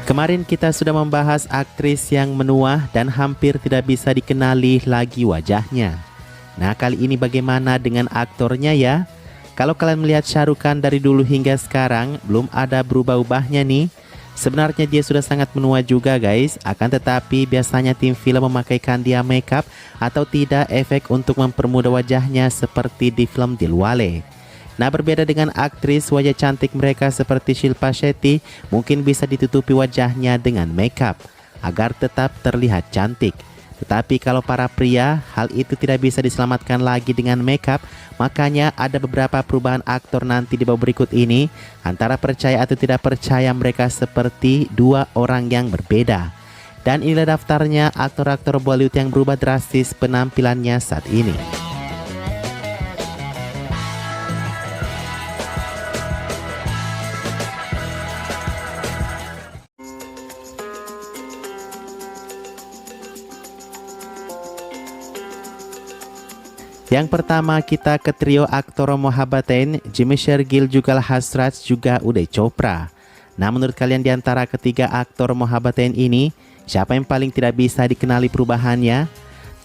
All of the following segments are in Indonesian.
Kemarin kita sudah membahas aktris yang menua dan hampir tidak bisa dikenali lagi wajahnya. Nah, kali ini bagaimana dengan aktornya ya? Kalau kalian melihat Shah Rukh Khan dari dulu hingga sekarang, belum ada berubah-ubahnya nih. Sebenarnya dia sudah sangat menua juga guys, akan tetapi biasanya tim film memakaikan dia makeup atau tidak efek untuk mempermudah wajahnya seperti di film Dilwale. Nah, berbeda dengan aktris, wajah cantik mereka seperti Shilpa Shetty mungkin bisa ditutupi wajahnya dengan makeup agar tetap terlihat cantik. Tetapi kalau para pria, hal itu tidak bisa diselamatkan lagi dengan makeup. Makanya ada beberapa perubahan aktor nanti di babak berikut ini. Antara percaya atau tidak percaya mereka seperti dua orang yang berbeda. Dan inilah daftarnya aktor-aktor Bollywood yang berubah drastis penampilannya saat ini. Yang pertama kita ke trio aktor Mohabbatain, Jimmy Shergill, Jugal Hasrat, juga Uday Chopra. Nah, menurut kalian di antara ketiga aktor Mohabbatain ini, siapa yang paling tidak bisa dikenali perubahannya?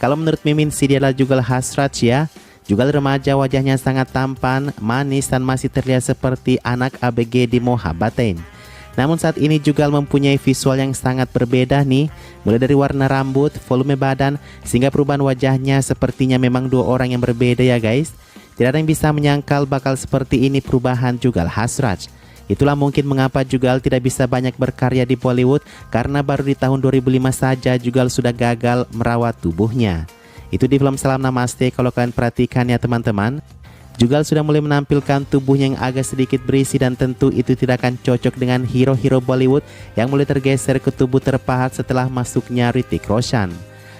Kalau menurut Mimin sih dia adalah Jugal Hasrat ya. Jugal remaja, wajahnya sangat tampan, manis dan masih terlihat seperti anak ABG di Mohabbatain. Namun saat ini Jugal mempunyai visual yang sangat berbeda nih, mulai dari warna rambut, volume badan, sehingga perubahan wajahnya sepertinya memang dua orang yang berbeda ya guys. Tidak ada yang bisa menyangkal bakal seperti ini perubahan Jugal Hasrat. Itulah mungkin mengapa Jugal tidak bisa banyak berkarya di Bollywood, karena baru di tahun 2005 saja Jugal sudah gagal merawat tubuhnya. Itu di film Salam Namaste kalau kalian perhatikan ya teman-teman. Jugal sudah mulai menampilkan tubuhnya yang agak sedikit berisi dan tentu itu tidak akan cocok dengan hero-hero Bollywood yang mulai tergeser ke tubuh terpahat setelah masuknya Hrithik Roshan.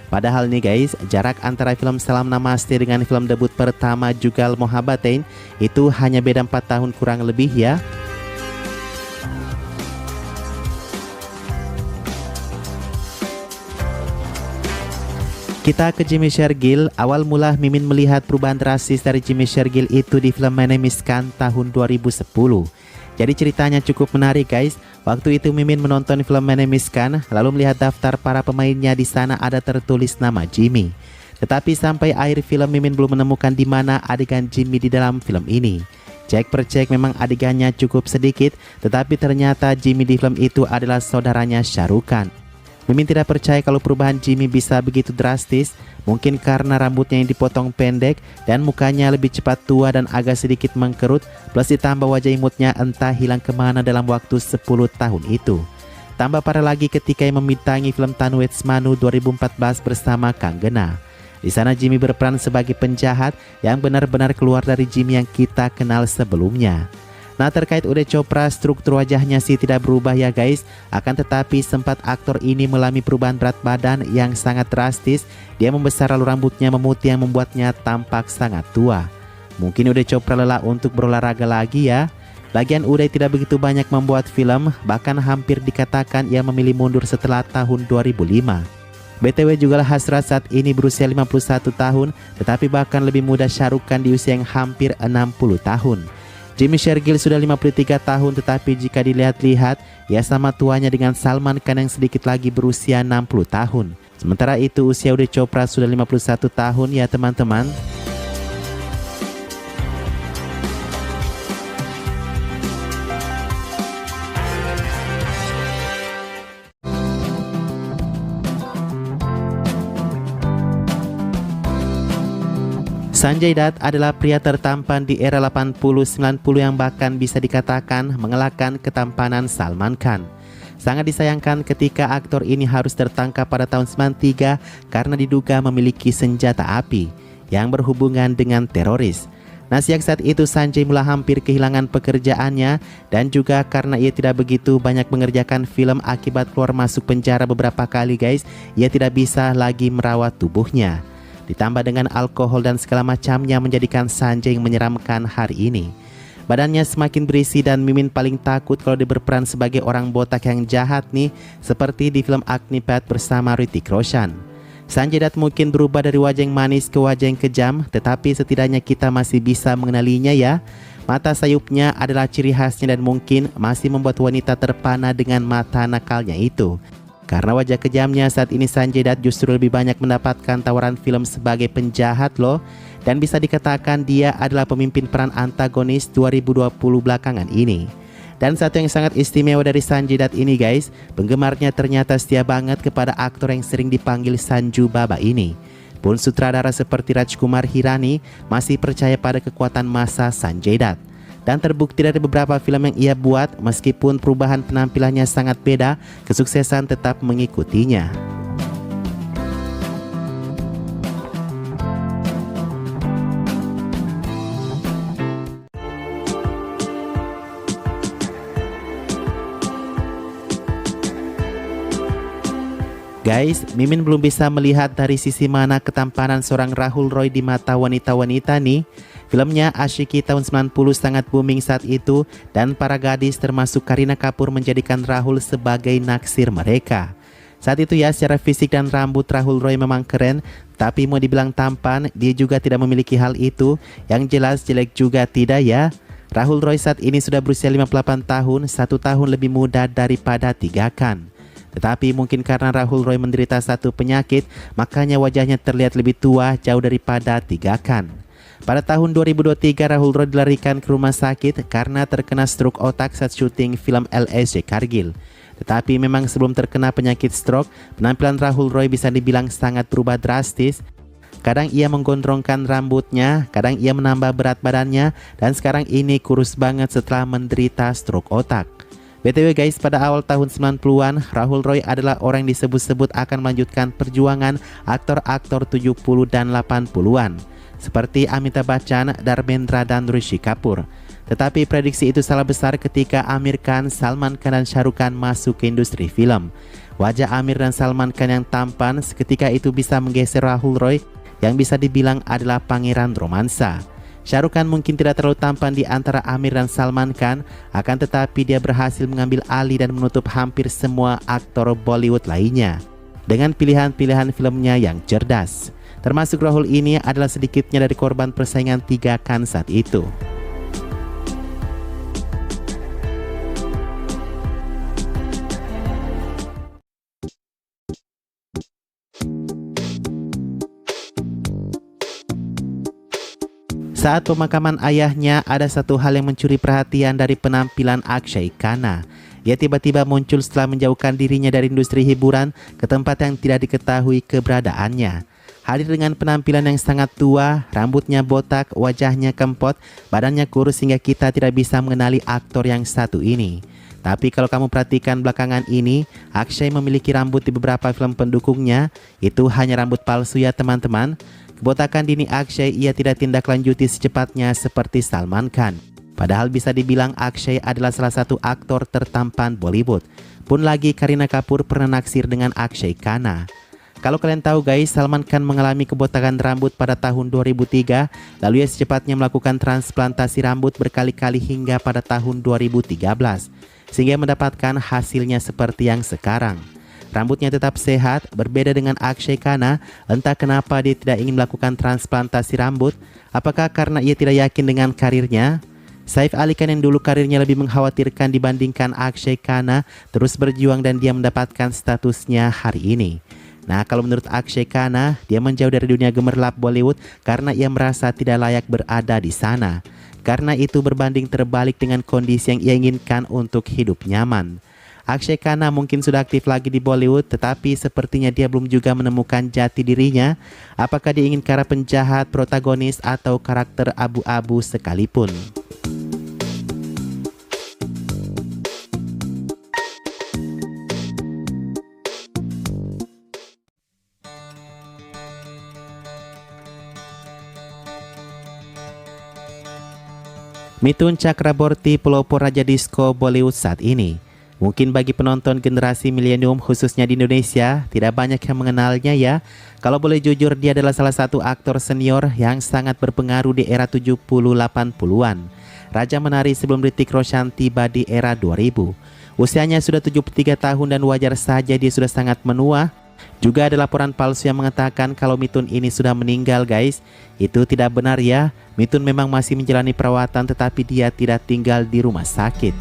Padahal nih guys, jarak antara film Salam Namaste dengan film debut pertama Jugal Mohabbatain itu hanya beda 4 tahun kurang lebih ya. Kita ke Jimmy Shergill. Awal mula Mimin melihat perubahan drastis dari Jimmy Shergill itu di film My Name is Khan tahun 2010. Jadi ceritanya cukup menarik guys. Waktu itu Mimin menonton film My Name is Khan, lalu melihat daftar para pemainnya. Di sana ada tertulis nama Jimmy. Tetapi sampai akhir film Mimin belum menemukan di mana adegan Jimmy di dalam film ini. Cek per cek memang adegannya cukup sedikit, tetapi ternyata Jimmy di film itu adalah saudaranya Shah Rukh Khan. Mimin tidak percaya kalau perubahan Jimmy bisa begitu drastis, mungkin karena rambutnya yang dipotong pendek dan mukanya lebih cepat tua dan agak sedikit mengkerut, plus ditambah wajah imutnya entah hilang kemana dalam waktu 10 tahun itu. Tambah parah lagi ketika yang membintangi film Tanwets Manu 2014 bersama Kang Gena. Di sana Jimmy berperan sebagai penjahat yang benar-benar keluar dari Jimmy yang kita kenal sebelumnya. Nah, terkait Uday Chopra, struktur wajahnya sih tidak berubah ya guys. Akan tetapi sempat aktor ini mengalami perubahan berat badan yang sangat drastis. Dia membesar lalu rambutnya memutih yang membuatnya tampak sangat tua. Mungkin Uday Chopra lelah untuk berolahraga lagi ya. Lagian Uday tidak begitu banyak membuat film, bahkan hampir dikatakan ia memilih mundur setelah tahun 2005. BTW Jugal Hasrat saat ini berusia 51 tahun, tetapi bahkan lebih muda Shah Rukh Khan di usia yang hampir 60 tahun. Jimmy Shergill sudah 53 tahun, tetapi jika dilihat-lihat, ia sama tuanya dengan Salman Khan yang sedikit lagi berusia 60 tahun. Sementara itu usia Uday Chopra sudah 51 tahun ya teman-teman. Sanjay Dutt adalah pria tertampan di era 80-90 yang bahkan bisa dikatakan mengalahkan ketampanan Salman Khan. Sangat disayangkan ketika aktor ini harus tertangkap pada tahun 93 karena diduga memiliki senjata api yang berhubungan dengan teroris. Nah, sejak saat itu Sanjay mulai hampir kehilangan pekerjaannya dan juga karena ia tidak begitu banyak mengerjakan film akibat keluar masuk penjara beberapa kali guys, ia tidak bisa lagi merawat tubuhnya. Ditambah dengan alkohol dan segala macamnya menjadikan Sanjay menyeramkan hari ini. Badannya semakin berisi dan Mimin paling takut kalau dia berperan sebagai orang botak yang jahat nih, seperti di film Agnipath bersama Hrithik Roshan. Sanjay Dutt mungkin berubah dari wajah yang manis ke wajah yang kejam, tetapi setidaknya kita masih bisa mengenalinya ya. Mata sayupnya adalah ciri khasnya dan mungkin masih membuat wanita terpana dengan mata nakalnya itu. Karena wajah kejamnya saat ini Sanjay Dutt justru lebih banyak mendapatkan tawaran film sebagai penjahat loh. Dan bisa dikatakan dia adalah pemimpin peran antagonis 2020 belakangan ini. Dan satu yang sangat istimewa dari Sanjay Dutt ini guys, penggemarnya ternyata setia banget kepada aktor yang sering dipanggil Sanju Baba ini. Pun sutradara seperti Rajkumar Hirani masih percaya pada kekuatan massa Sanjay Dutt. Dan terbukti dari beberapa film yang ia buat, meskipun perubahan penampilannya sangat beda, kesuksesan tetap mengikutinya. Guys, Mimin belum bisa melihat dari sisi mana ketampanan seorang Rahul Roy di mata wanita-wanita nih. Filmnya Asyiki tahun 90 sangat booming saat itu dan para gadis termasuk Kareena Kapoor menjadikan Rahul sebagai naksir mereka. Saat itu ya, secara fisik dan rambut Rahul Roy memang keren, tapi mau dibilang tampan, dia juga tidak memiliki hal itu. Yang jelas jelek juga tidak ya. Rahul Roy saat ini sudah berusia 58 tahun, 1 tahun lebih muda daripada Tiga Khan. Tetapi mungkin karena Rahul Roy menderita satu penyakit, makanya wajahnya terlihat lebih tua jauh daripada Tiga Khan. Pada tahun 2023, Rahul Roy dilarikan ke rumah sakit karena terkena stroke otak saat syuting film LSD Kargil. Tetapi memang sebelum terkena penyakit stroke, penampilan Rahul Roy bisa dibilang sangat berubah drastis. Kadang ia menggondrongkan rambutnya, kadang ia menambah berat badannya, dan sekarang ini kurus banget setelah menderita stroke otak. BTW guys, pada awal tahun 90-an, Rahul Roy adalah orang yang disebut-sebut akan melanjutkan perjuangan aktor-aktor 70 dan 80-an seperti Amitabh Bachchan, Dharmendra dan Rishi Kapoor. Tetapi prediksi itu salah besar ketika Aamir Khan, Salman Khan dan Shah Rukh Khan masuk ke industri film. Wajah Aamir dan Salman Khan yang tampan seketika itu bisa menggeser Rahul Roy yang bisa dibilang adalah pangeran romansa. Shah Rukh Khan mungkin tidak terlalu tampan di antara Aamir dan Salman Khan, akan tetapi dia berhasil mengambil alih dan menutup hampir semua aktor Bollywood lainnya dengan pilihan-pilihan filmnya yang cerdas. Termasuk Rahul ini adalah sedikitnya dari korban persaingan Tiga Khan saat itu. Saat pemakaman ayahnya, ada satu hal yang mencuri perhatian dari penampilan Akshay Khanna. Ia tiba-tiba muncul setelah menjauhkan dirinya dari industri hiburan ke tempat yang tidak diketahui keberadaannya. Hadir dengan penampilan yang sangat tua, rambutnya botak, wajahnya kempot, badannya kurus hingga kita tidak bisa mengenali aktor yang satu ini. Tapi kalau kamu perhatikan belakangan ini, Akshay memiliki rambut di beberapa film pendukungnya. Itu hanya rambut palsu ya teman-teman. Kebotakan dini Akshay ia tidak tindak lanjuti secepatnya seperti Salman Khan. Padahal bisa dibilang Akshay adalah salah satu aktor tertampan Bollywood. Pun lagi Kareena Kapoor pernah naksir dengan Akshay Khanna. Kalau kalian tahu guys, Salman Khan mengalami kebotakan rambut pada tahun 2003, lalu ia secepatnya melakukan transplantasi rambut berkali-kali hingga pada tahun 2013, sehingga mendapatkan hasilnya seperti yang sekarang. Rambutnya tetap sehat, berbeda dengan Akshay Khanna. Entah kenapa dia tidak ingin melakukan transplantasi rambut. Apakah karena ia tidak yakin dengan karirnya? Saif Ali Khan yang dulu karirnya lebih mengkhawatirkan dibandingkan Akshay Khanna terus berjuang dan dia mendapatkan statusnya hari ini. Nah, kalau menurut Akshay Khanna, dia menjauh dari dunia gemerlap Bollywood karena ia merasa tidak layak berada di sana. Karena itu berbanding terbalik dengan kondisi yang ia inginkan untuk hidup nyaman. Akshay Khanna mungkin sudah aktif lagi di Bollywood, tetapi sepertinya dia belum juga menemukan jati dirinya. Apakah dia ingin karakter penjahat, protagonis, atau karakter abu-abu sekalipun. Mithun Chakraborty, pelopor raja disko Bollywood saat ini. Mungkin bagi penonton generasi milenium khususnya di Indonesia, tidak banyak yang mengenalnya ya. Kalau boleh jujur, dia adalah salah satu aktor senior yang sangat berpengaruh di era 70-80-an. Raja menari sebelum Hrithik Roshan tiba di era 2000. Usianya sudah 73 tahun dan wajar saja dia sudah sangat menua. Juga ada laporan palsu yang mengatakan kalau Mithun ini sudah meninggal guys. Itu tidak benar ya. Mithun memang masih menjalani perawatan tetapi dia tidak tinggal di rumah sakit.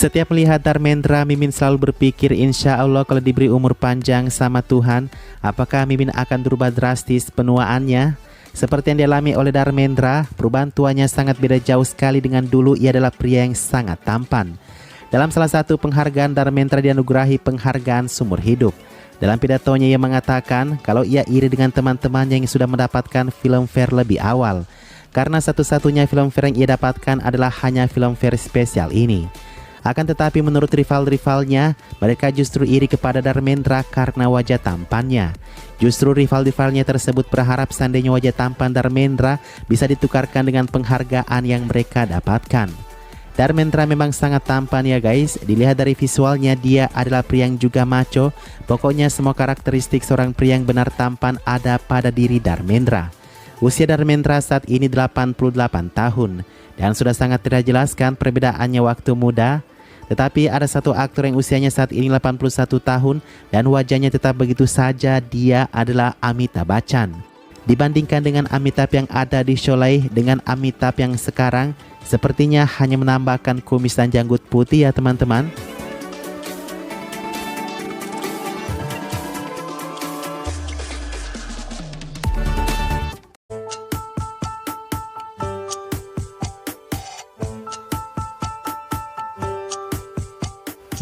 Setiap melihat Dharmendra, Mimin selalu berpikir insya Allah kalau diberi umur panjang sama Tuhan, apakah Mimin akan berubah drastis penuaannya? Seperti yang dialami oleh Dharmendra, perubahan tuanya sangat beda jauh sekali dengan dulu. Ia adalah pria yang sangat tampan. Dalam salah satu penghargaan, Dharmendra dianugerahi penghargaan seumur hidup. Dalam pidatonya ia mengatakan kalau ia iri dengan teman-temannya yang sudah mendapatkan Filmfare lebih awal, karena satu-satunya Filmfare yang ia dapatkan adalah hanya Filmfare spesial ini. Akan tetapi menurut rival-rivalnya, mereka justru iri kepada Dharmendra karena wajah tampannya. Justru rival-rivalnya tersebut berharap seandainya wajah tampan Dharmendra bisa ditukarkan dengan penghargaan yang mereka dapatkan. Dharmendra memang sangat tampan ya guys. Dilihat dari visualnya, dia adalah pria yang juga macho. Pokoknya semua karakteristik seorang pria yang benar tampan ada pada diri Dharmendra. Usia Dharmendra saat ini 88 tahun dan sudah sangat tidak jelaskan perbedaannya waktu muda. Tetapi ada satu aktor yang usianya saat ini 81 tahun dan wajahnya tetap begitu saja. Dia adalah Amitabh Bachchan. Dibandingkan dengan Amitabh yang ada di Sholay dengan Amitabh yang sekarang, sepertinya hanya menambahkan kumis dan janggut putih ya teman-teman.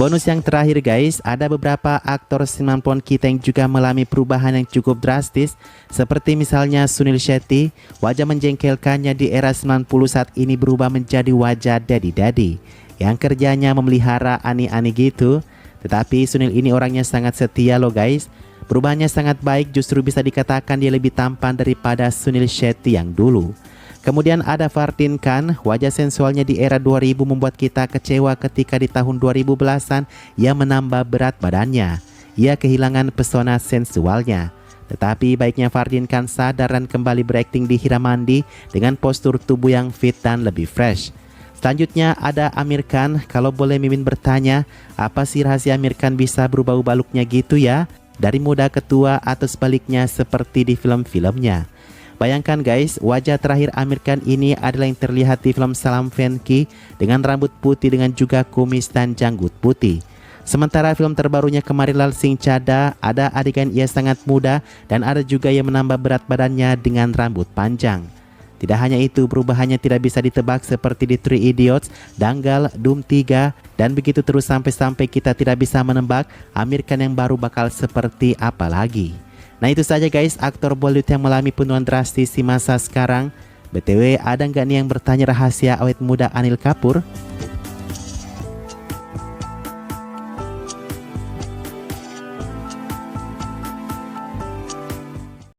Bonus yang terakhir guys, ada beberapa aktor 90-an kita yang juga mengalami perubahan yang cukup drastis. Seperti misalnya Sunil Shetty, wajah menjengkelkannya di era 90 saat ini berubah menjadi wajah daddy-daddy yang kerjanya memelihara ani-ani gitu. Tetapi Sunil ini orangnya sangat setia loh guys. Perubahannya sangat baik, justru bisa dikatakan dia lebih tampan daripada Sunil Shetty yang dulu. Kemudian ada Fardeen Khan, wajah sensualnya di era 2000 membuat kita kecewa ketika di tahun 2010-an ia menambah berat badannya. Ia kehilangan pesona sensualnya. Tetapi baiknya Fardeen Khan sadar dan kembali berakting di Hiramandi dengan postur tubuh yang fit dan lebih fresh. Selanjutnya ada Aamir Khan. Kalau boleh Mimin bertanya, apa sih rahasia Aamir Khan bisa berubah-ubah looknya gitu ya? Dari muda ke tua atau sebaliknya seperti di film-filmnya. Bayangkan guys, wajah terakhir Aamir Khan ini adalah yang terlihat di film Salam Venki dengan rambut putih dengan juga kumis dan janggut putih. Sementara film terbarunya kemarin Lal Singh Chadha, ada adegan ia sangat muda dan ada juga yang menambah berat badannya dengan rambut panjang. Tidak hanya itu, perubahannya tidak bisa ditebak seperti di Three Idiots, Dangal, Doom 3, dan begitu terus sampai kita tidak bisa menebak Aamir Khan yang baru bakal seperti apa lagi. Nah itu saja guys, aktor Bollywood yang mengalami penurunan drastis di masa sekarang. BTW, ada nggak nih yang bertanya rahasia awet muda Anil Kapoor?